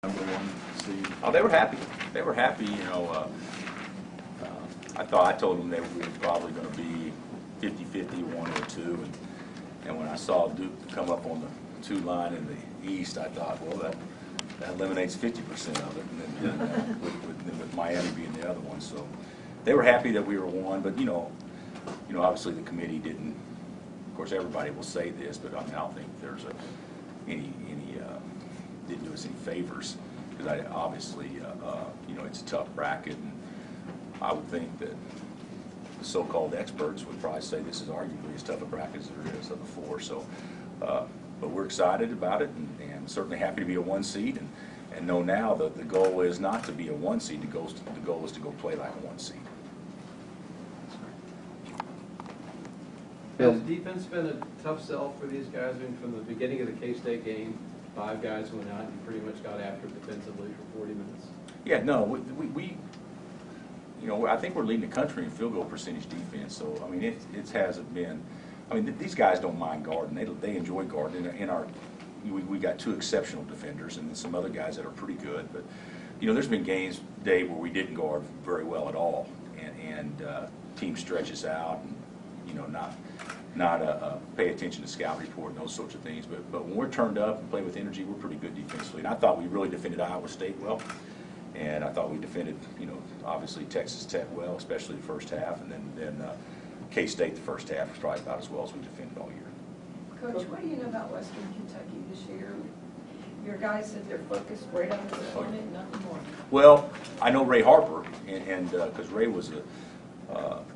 Number one seed. Oh, they were happy. They were happy. I told them they were probably going to be 50-50, 1 or 2, and when I saw Duke come up on the 2 line in the East, I thought, well, that eliminates 50% of it, and then with Miami being the other one. So they were happy that we were 1, but obviously the committee didn't. Of course, everybody will say this, but I don't think there's didn't do us any favors, because obviously it's a tough bracket, and I would think that the so-called experts would probably say this is arguably as tough a bracket as there is of the 4. So, but we're excited about it, and certainly happy to be a 1 seed, and know now that the goal is not to be a 1 seed. The goal is to go play like a 1 seed. Has defense been a tough sell for these guys? I mean, from the beginning of the K-State game, 5 guys went out and pretty much got after it defensively for 40 minutes. Yeah, no, I think we're leading the country in field goal percentage defense. So I mean, it hasn't been. I mean, these guys don't mind guarding. They enjoy guarding. We got 2 exceptional defenders, and then some other guys that are pretty good. But there's been games, Dave, where we didn't guard very well at all, and team stretches out, and not pay attention to scout report and those sorts of things. But when we're turned up and play with energy, we're pretty good defensively. And I thought we really defended Iowa State well, and I thought we defended, obviously Texas Tech well, especially the first half, and then K-State the first half was probably about as well as we defended all year. Coach, what do you know about Western Kentucky this year? Your guys said they're focused right on the tournament, nothing more. Well, I know Ray Harper, and because Ray was a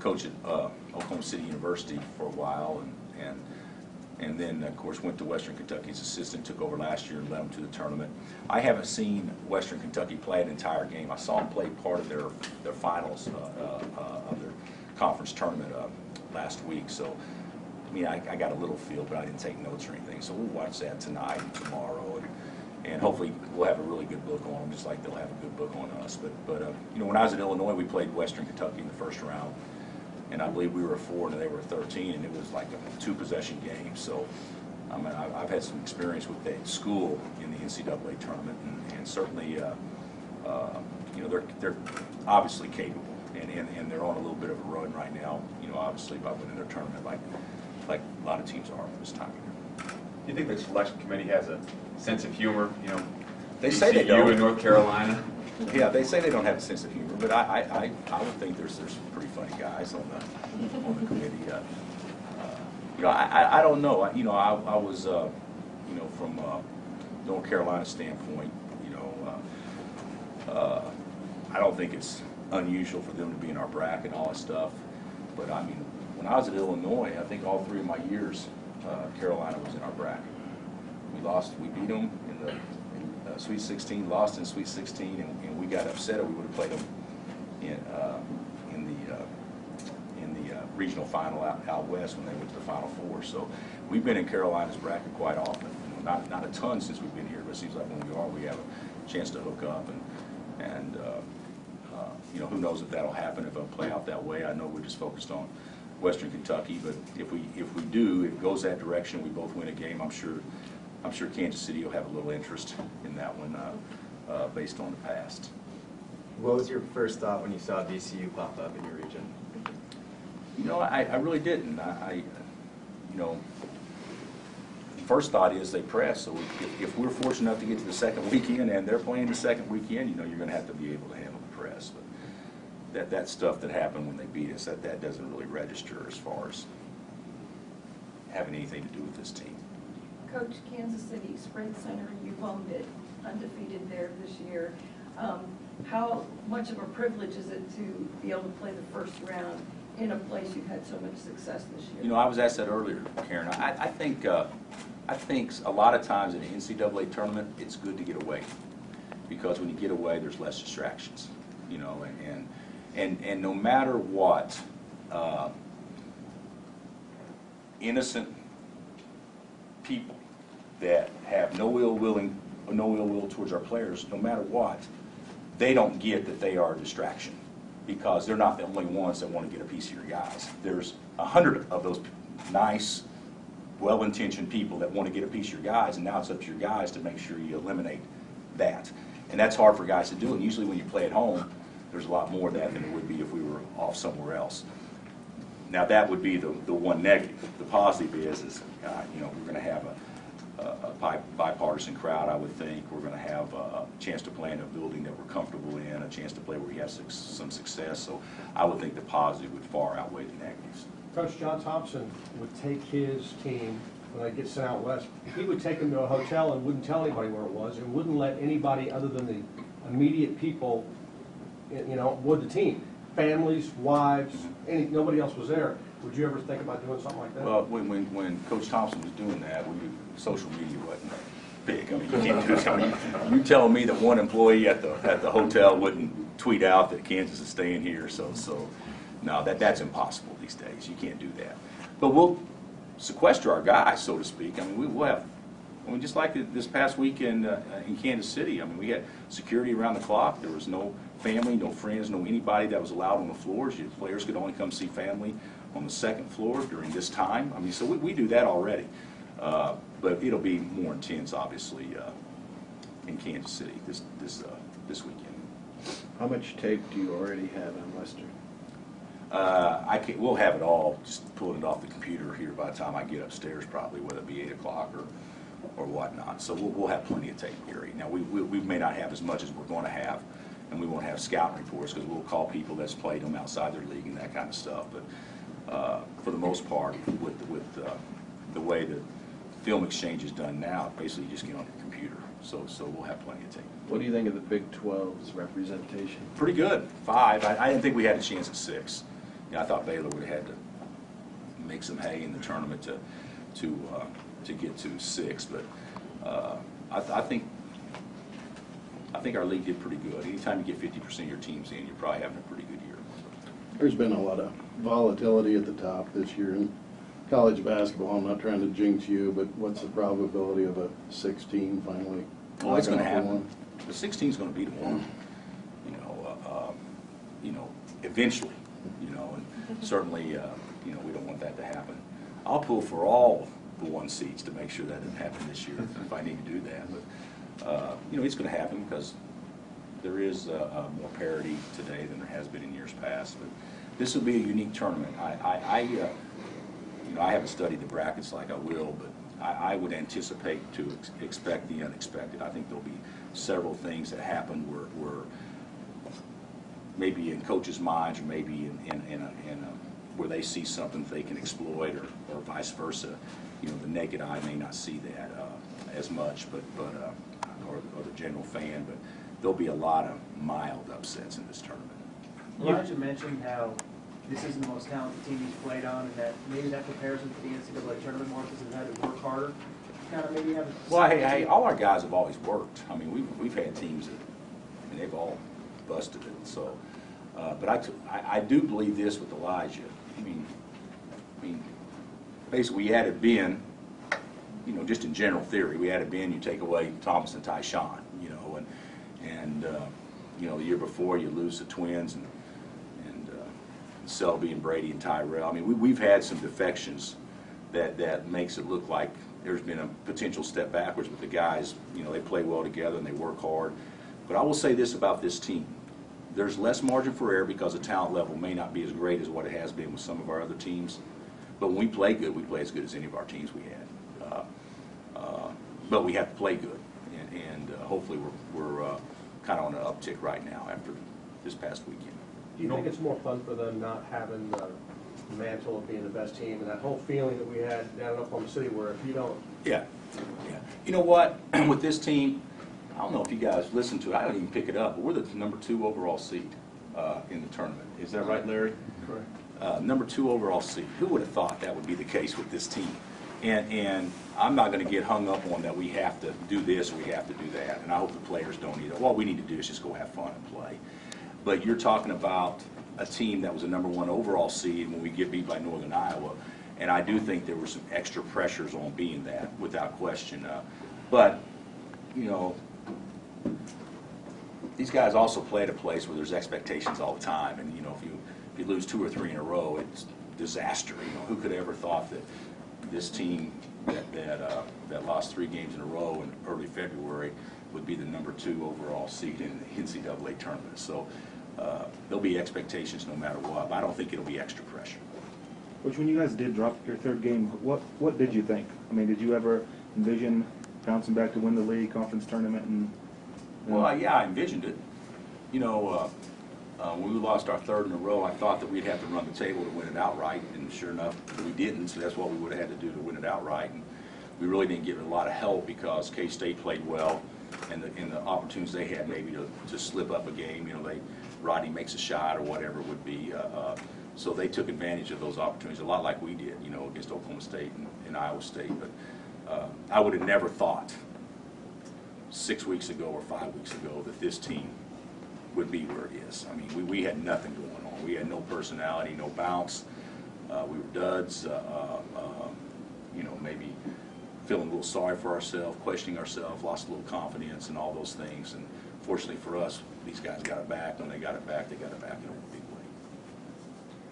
coach at Oklahoma City University for a while, and then of course went to Western Kentucky's assistant, took over last year and led them to the tournament. I haven't seen Western Kentucky play an entire game. I saw them play part of their finals of their conference tournament last week. So I mean, I got a little feel, but I didn't take notes or anything. So we'll watch that tonight and tomorrow, and hopefully we'll have a really good book on them, just like they'll have a good book on us. But when I was at Illinois, we played Western Kentucky in the first round, and I believe we were a 4 and they were a 13, and it was like a 2-possession game. So I mean, I've had some experience with that school in the NCAA tournament, and certainly they're obviously capable, and they're on a little bit of a run right now. Obviously by winning their tournament like a lot of teams are this time of year. Do you think the selection committee has a sense of humor? They say they don't. In North Carolina. Yeah, they say they don't have a sense of humor, but I would think there's some pretty funny guys on the committee. I don't know. I was from North Carolina standpoint, I don't think it's unusual for them to be in our bracket and all that stuff. But I mean, when I was at Illinois, I think all 3 of my years, Carolina was in our bracket. We beat them in the Sweet 16, lost in Sweet 16, and we got upset, or we would have played them in the regional final out west when they went to the Final Four. So we've been in Carolina's bracket quite often. Not a ton since we've been here, but it seems like when we are, we have a chance to hook up, and who knows if that'll happen, if it'll play out that way. I know we're just focused on Western Kentucky, but if we do, if it goes that direction, we both win a game, I'm sure Kansas City will have a little interest in that one based on the past. What was your first thought when you saw VCU pop up in your region? I really didn't. First thought is they press. So if we're fortunate enough to get to the second weekend and they're playing the second weekend, you're going to have to be able to handle the press. But that stuff that happened when they beat us, that doesn't really register as far as having anything to do with this team. Coach, Kansas City Sprint Center, you won it, undefeated there this year. How much of a privilege is it to be able to play the first round in a place you've had so much success this year? I was asked that earlier, Karen. I think a lot of times in the NCAA tournament, it's good to get away, because when you get away, there's less distractions. And no matter what, innocent people that have no ill will towards our players, no matter what, they don't get that they are a distraction, because they're not the only ones that want to get a piece of your guys. There's 100 of those nice, well-intentioned people that want to get a piece of your guys, and now it's up to your guys to make sure you eliminate that. And that's hard for guys to do, and usually when you play at home, there's a lot more of that than there would be if we were off somewhere else. Now, that would be the one negative. The positive is you know, we're going to have a bipartisan crowd, I would think. We're going to have a chance to play in a building that we're comfortable in, a chance to play where we have some success. So I would think the positive would far outweigh the negatives. Coach John Thompson would take his team, when they get sent out west, he would take them to a hotel and wouldn't tell anybody where it was, and wouldn't let anybody other than the immediate people, you know, with the team. Families, wives, nobody else was there. Would you ever think about doing something like that? Well, when Coach Thompson was doing that, social media wasn't big. I mean, you can't do something. You telling me that one employee at the hotel wouldn't tweet out that Kansas is staying here? So no, that's impossible these days. You can't do that. But we'll sequester our guys, so to speak. I mean, we'll have. I mean, just like this past weekend in Kansas City. I mean, we had security around the clock. There was no family, no friends, no anybody that was allowed on the floors. Players could only come see family on the second floor during this time. I mean, so we do that already. But it'll be more intense, obviously, in Kansas City this weekend. How much tape do you already have on Western? We'll have it all, just pulling it off the computer here by the time I get upstairs, probably, whether it be 8 o'clock or whatnot. So we'll have plenty of tape, Gary. Now, we may not have as much as we're going to have, and we won't have scouting reports because we'll call people that's played them outside their league and that kind of stuff. But for the most part, with the way the film exchange is done now, basically you just get on your computer. So we'll have plenty of tape. What do you think of the Big 12's representation? Pretty good. 5. I didn't think we had a chance at 6. You know, I thought Baylor would have had to make some hay in the tournament to get to 6. But I think our league did pretty good. Anytime you get 50% of your teams in, you're probably having a pretty good year. There's been a lot of volatility at the top this year in college basketball. I'm not trying to jinx you, but what's the probability of a 16 finally? Oh, it's going to knocking off happen. one? The 16 is going to beat a 1. Eventually. And certainly, we don't want that to happen. I'll pull for all the 1 seeds to make sure that doesn't happen this year if I need to do that. But it's going to happen because there is more parity today than there has been in years past. But this will be a unique tournament. I haven't studied the brackets like I will, but I would anticipate to expect the unexpected. I think there'll be several things that happen where maybe in coaches' minds or maybe where they see something they can exploit or vice versa. The naked eye may not see that as much, or the general fan, but there'll be a lot of mild upsets in this tournament. Elijah mentioned how this isn't the most talented team he's played on, and that maybe that prepares him for the NCAA tournament more because they've had to work harder. Kind of maybe have. Well, hey, all our guys have always worked. I mean, we've had teams that, they've all busted it. So, but I do believe this with Elijah. I mean, basically we added Ben. Just in general theory, we added Ben. You take away Thomas and Tyshawn. And the year before you lose the twins and Selby and Brady and Tyrell. I mean, we've had some defections that makes it look like there's been a potential step backwards. But the guys, they play well together and they work hard. But I will say this about this team. There's less margin for error because the talent level may not be as great as what it has been with some of our other teams. But when we play good, we play as good as any of our teams we had. But we have to play good. And hopefully we're kind of on an uptick right now after this past weekend. Do you think it's more fun for them not having the mantle of being the best team and that whole feeling that we had down in Oklahoma City where if you don't... Yeah. You know what? With this team, I don't know if you guys listen to it. I don't even pick it up, but we're the number 2 overall seed in the tournament. Is that right, Larry? Correct. Number 2 overall seed. Who would have thought that would be the case with this team? And I'm not going to get hung up on that we have to do this or we have to do that. And I hope the players don't either. All we need to do is just go have fun and play. But you're talking about a team that was a number 1 overall seed when we get beat by Northern Iowa. And I do think there were some extra pressures on being that, without question. But these guys also play at a place where there's expectations all the time. And, if you lose 2 or 3 in a row, it's disaster. Who could have ever thought that this team that lost 3 games in a row in early February would be the #2 overall seed in the NCAA tournament. So there'll be expectations no matter what, but I don't think it'll be extra pressure. Which, when you guys did drop your third game, what did you think? I mean, did you ever envision bouncing back to win the league, conference tournament, and Well, yeah, I envisioned it. You know, when we lost our third in a row, I thought that we'd have to run the table to win it outright, and sure enough, we didn't, so that's what we would have had to do to win it outright. And we really didn't give it a lot of help because K-State played well, and the opportunities they had maybe to slip up a game, you know, Rodney makes a shot or whatever it would be. So they took advantage of those opportunities, a lot like we did, you know, against Oklahoma State and Iowa State. But I would have never thought 6 weeks ago or 5 weeks ago that this team would be where it is. I mean, we had nothing going on. We had no personality, no bounce. We were duds, you know, maybe feeling a little sorry for ourselves, questioning ourselves, lost a little confidence and all those things. And fortunately for us, these guys got it back. When they got it back in a big way.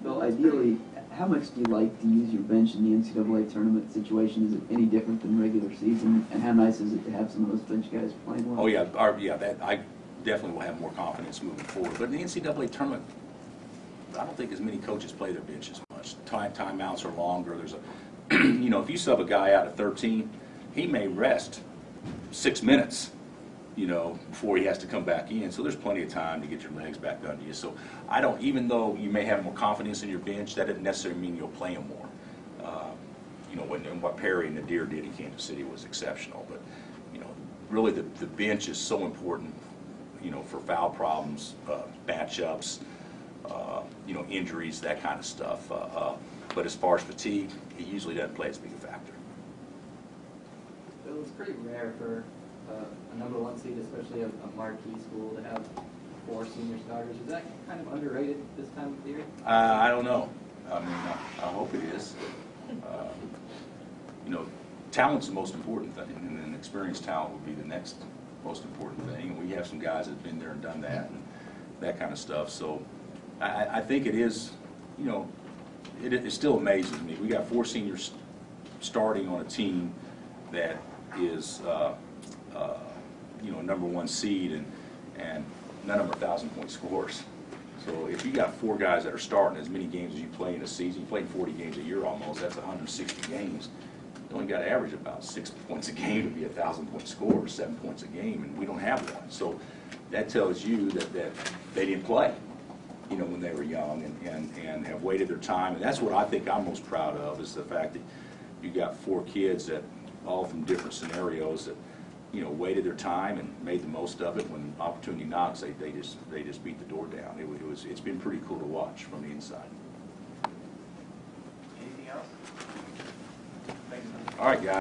Bill, ideally, how much do you like to use your bench in the NCAA tournament situation? Is it any different than regular season? And how nice is it to have some of those bench guys playing well? Oh yeah, I definitely will have more confidence moving forward. But in the NCAA tournament, I don't think as many coaches play their bench as much. Timeouts are longer. There's a, you know, if you sub a guy out at 13, he may rest 6 minutes, you know, before he has to come back in. So there's plenty of time to get your legs back under you. So I don't, even though you may have more confidence in your bench, that doesn't necessarily mean you'll play him more. You know, what Perry and Nadir did in Kansas City was exceptional. But, you know, really the bench is so important, you know, for foul problems, matchups, you know, injuries, that kind of stuff. But as far as fatigue, he usually doesn't play as big a factor. Bill, it's pretty rare for a #1 seed, especially a marquee school, to have 4 senior starters. Is that kind of underrated this time of year? I don't know. I mean, I hope it is. You know, talent's the most important thing, and then experienced talent would be the next most important thing. We have some guys that have been there and done that, and that kind of stuff. So I think it is, you know, it still amazes me. We got 4 seniors starting on a team that is, you know, #1 seed, and none of them are 1,000-point scorers. So if you got 4 guys that are starting as many games as you play in a season, you play 40 games a year almost, that's 160 games. You only got to average about 6 points a game to be a 1,000-point scorer, 7 points a game, and we don't have one. So that tells you that they didn't play, you know, when they were young, and have waited their time. And that's what I think I'm most proud of, is the fact that you got 4 kids that, all from different scenarios, that, you know, waited their time and made the most of it. When opportunity knocks, they just beat the door down. It's been pretty cool to watch from the inside. Anything else? Thanks. All right, guys.